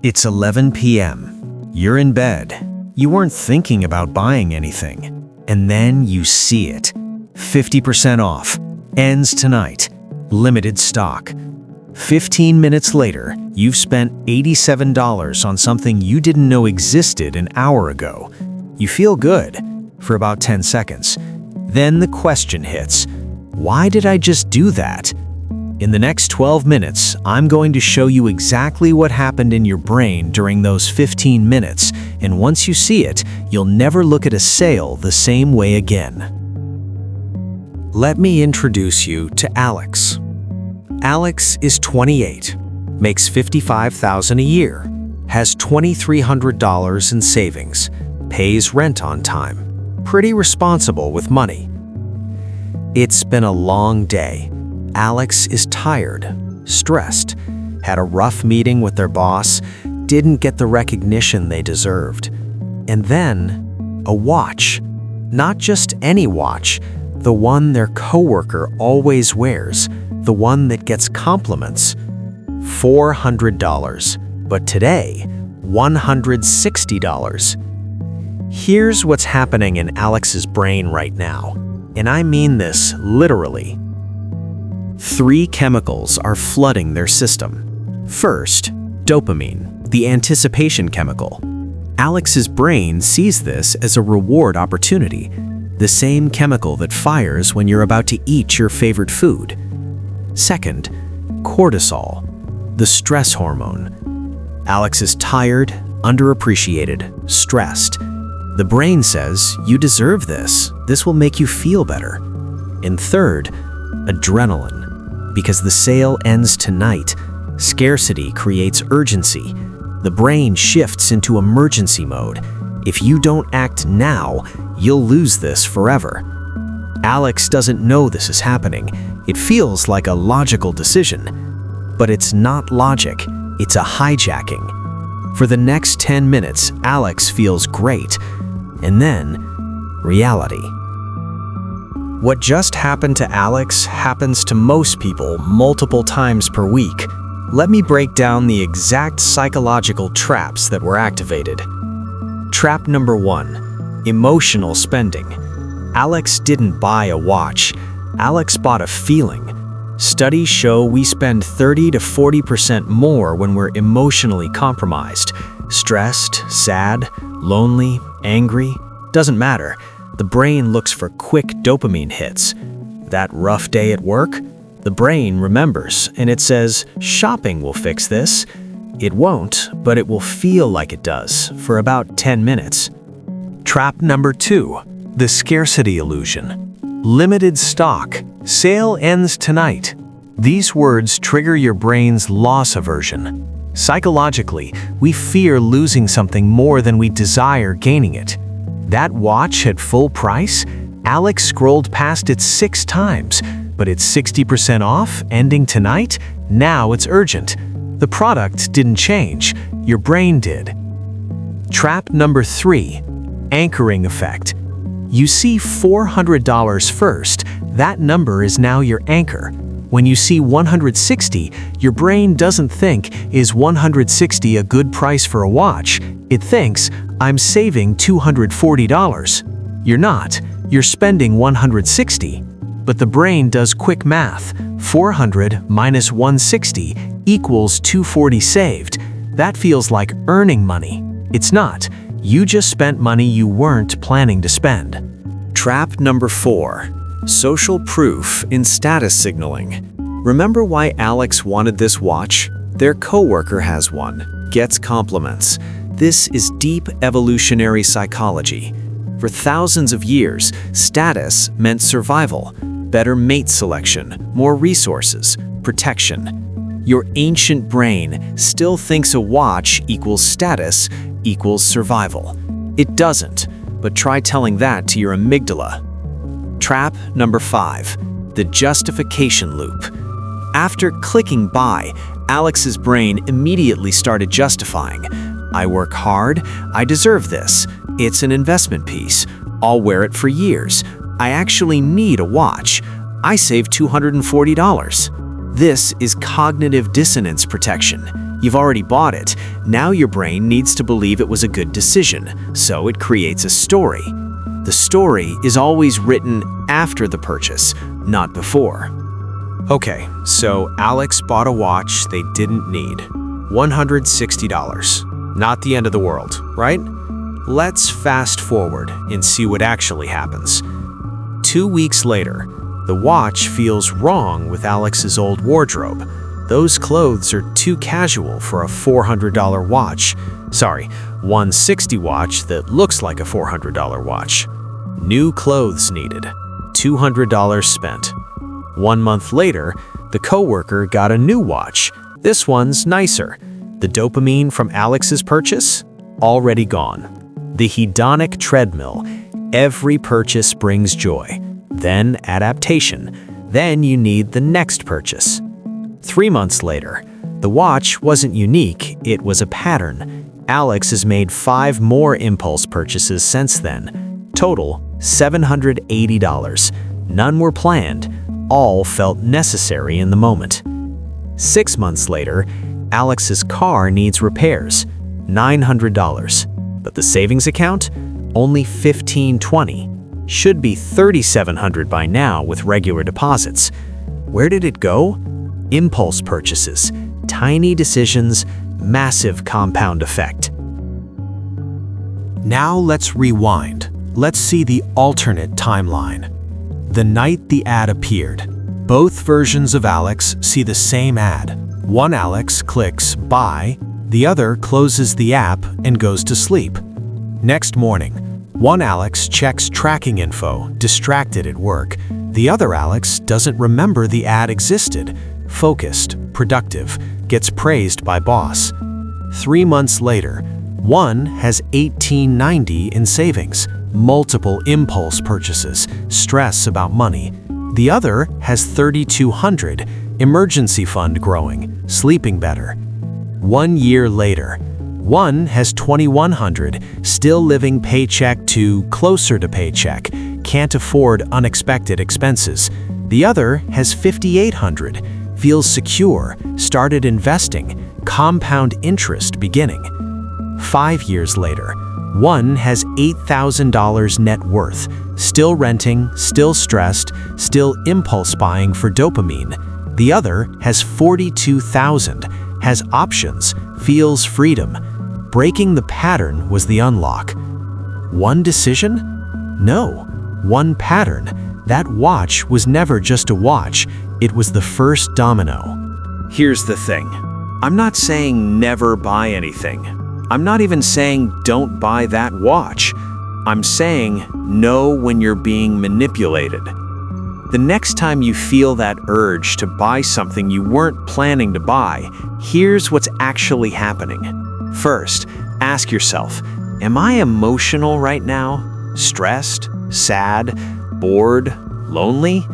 It's 11 p.m. You're in bed. You weren't thinking about buying anything. And then you see it. 50% off. Ends tonight. Limited stock. 15 minutes later, you've spent $87 on something you didn't know existed an hour ago. You feel good for about 10 seconds. Then the question hits, why did I just do that? In the next 12 minutes, I'm going to show you exactly what happened in your brain during those 15 minutes, and once you see it, you'll never look at a sale the same way again. Let me introduce you to Alex. Alex is 28, makes $55,000 a year, has $2,300 in savings, pays rent on time, pretty responsible with money. It's been a long day. Alex is tired, stressed, had a rough meeting with their boss, didn't get the recognition they deserved. And then, a watch. Not just any watch, the one their coworker always wears, the one that gets compliments. $400, but today, $160. Here's what's happening in Alex's brain right now, and I mean this literally. 3 chemicals are flooding their system. First, dopamine, the anticipation chemical. Alex's brain sees this as a reward opportunity, the same chemical that fires when you're about to eat your favorite food. Second, cortisol, the stress hormone. Alex is tired, underappreciated, stressed. The brain says, you deserve this. This will make you feel better. And third, adrenaline. Because the sale ends tonight, scarcity creates urgency. The brain shifts into emergency mode. If you don't act now, you'll lose this forever. Alex doesn't know this is happening. It feels like a logical decision. But it's not logic, it's a hijacking. For the next 10 minutes, Alex feels great. And then, reality. What just happened to Alex happens to most people multiple times per week. Let me break down the exact psychological traps that were activated. Trap number 1, emotional spending. Alex didn't buy a watch. Alex bought a feeling. Studies show we spend 30 to 40% more when we're emotionally compromised. Stressed, sad, lonely, angry, doesn't matter. The brain looks for quick dopamine hits. That rough day at work, the brain remembers and it says, shopping will fix this. It won't, but it will feel like it does for about 10 minutes. Trap number 2, the scarcity illusion. Limited stock, sale ends tonight. These words trigger your brain's loss aversion. Psychologically, we fear losing something more than we desire gaining it. That watch at full price? Alex scrolled past it 6 times, but it's 60% off, ending tonight? Now it's urgent. The product didn't change, your brain did. Trap number 3, anchoring effect. You see $400 first, that number is now your anchor. When you see 160, your brain doesn't think, is 160 a good price for a watch? It thinks, I'm saving $240. You're not, you're spending 160. But the brain does quick math. 400 minus 160 equals 240 saved. That feels like earning money. It's not. You just spent money you weren't planning to spend. Trap number 4. Social proof in status signaling. Remember why Alex wanted this watch? Their coworker has one, gets compliments. This is deep evolutionary psychology. For thousands of years, status meant survival, better mate selection, more resources, protection. Your ancient brain still thinks a watch equals status equals survival. It doesn't, but try telling that to your amygdala. Trap number 5, the justification loop. After clicking buy, Alex's brain immediately started justifying. I work hard, I deserve this. It's an investment piece. I'll wear it for years. I actually need a watch. I saved $240. This is cognitive dissonance protection. You've already bought it. Now your brain needs to believe it was a good decision, so it creates a story. The story is always written after the purchase, not before. Okay, so Alex bought a watch they didn't need. $160. Not the end of the world, right? Let's fast forward and see what actually happens. 2 weeks later, the watch feels wrong with Alex's old wardrobe. Those clothes are too casual for a $400 watch. Sorry, $160 watch that looks like a $400 watch. New clothes needed. $200 spent. 1 month later, the coworker got a new watch. This one's nicer. The dopamine from Alex's purchase? Already gone. The hedonic treadmill. Every purchase brings joy. Then adaptation. Then you need the next purchase. 3 months later, the watch wasn't unique, it was a pattern. Alex has made 5 more impulse purchases since then. Total, $780. None were planned, all felt necessary in the moment. 6 months later, Alex's car needs repairs, $900. But the savings account? Only $1,520. Should be $3,700 by now with regular deposits. Where did it go? Impulse purchases, tiny decisions, massive compound effect. Now let's rewind. Let's see the alternate timeline. The night the ad appeared, both versions of Alex see the same ad. One Alex clicks buy, the other closes the app and goes to sleep. Next morning, one Alex checks tracking info, distracted at work. The other Alex doesn't remember the ad existed. Focused, productive, gets praised by boss. 3 months later, one has $1,890 in savings, multiple impulse purchases, stress about money. The other has $3,200, emergency fund growing, sleeping better. 1 year later, one has $2,100, still living paycheck to closer to paycheck, can't afford unexpected expenses. The other has $5,800, feels secure, started investing, compound interest beginning. 5 years later, one has $8,000 net worth, still renting, still stressed, still impulse buying for dopamine. The other has $42,000, has options, feels freedom. Breaking the pattern was the unlock. One decision? No, one pattern. That watch was never just a watch, it was the first domino. Here's the thing. I'm not saying never buy anything. I'm not even saying don't buy that watch. I'm saying know when you're being manipulated. The next time you feel that urge to buy something you weren't planning to buy, here's what's actually happening. First, ask yourself, am I emotional right now? Stressed? Sad? Bored? Lonely?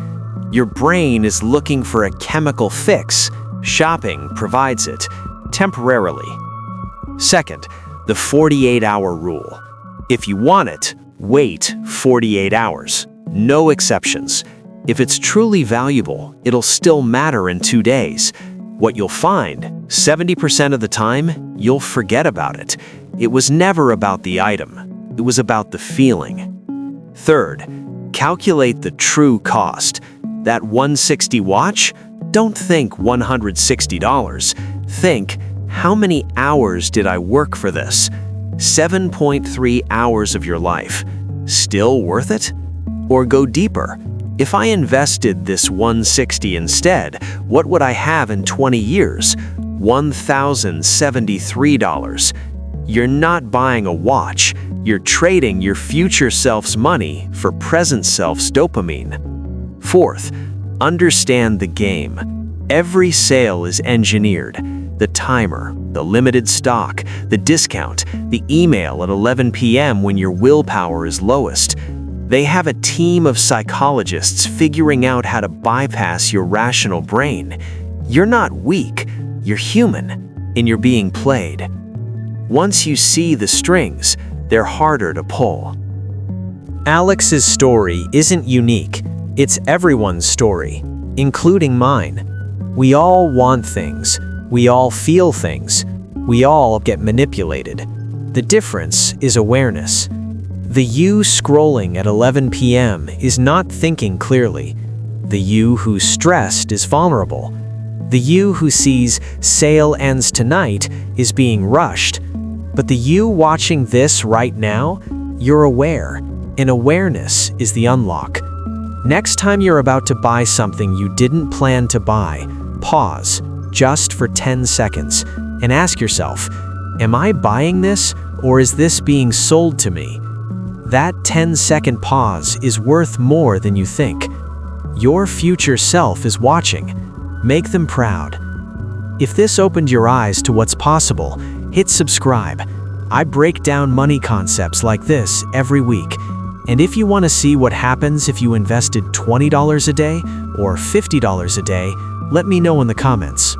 Your brain is looking for a chemical fix. Shopping provides it, temporarily. Second, the 48-hour rule. If you want it, wait 48 hours. No exceptions. If it's truly valuable, it'll still matter in 2 days. What you'll find, 70% of the time, you'll forget about it. It was never about the item. It was about the feeling. Third, calculate the true cost. That $160 watch? Don't think $160. Think, how many hours did I work for this? 7.3 hours of your life. Still worth it? Or go deeper. If I invested this $160 instead, what would I have in 20 years? $1,073. You're not buying a watch. You're trading your future self's money for present self's dopamine. Fourth, understand the game. Every sale is engineered. The timer, the limited stock, the discount, the email at 11 p.m. when your willpower is lowest. They have a team of psychologists figuring out how to bypass your rational brain. You're not weak, you're human, and you're being played. Once you see the strings, they're harder to pull. Alex's story isn't unique. It's everyone's story, including mine. We all want things. We all feel things. We all get manipulated. The difference is awareness. The you scrolling at 11 p.m. is not thinking clearly. The you who's stressed is vulnerable. The you who sees sale ends tonight is being rushed. But the you watching this right now, you're aware, and awareness is the unlock. Next time you're about to buy something you didn't plan to buy, pause, just for 10 seconds, and ask yourself, am I buying this, or is this being sold to me? That 10-second pause is worth more than you think. Your future self is watching. Make them proud. If this opened your eyes to what's possible, hit subscribe. I break down money concepts like this every week. And if you want to see what happens if you invested $20 a day or $50 a day, let me know in the comments.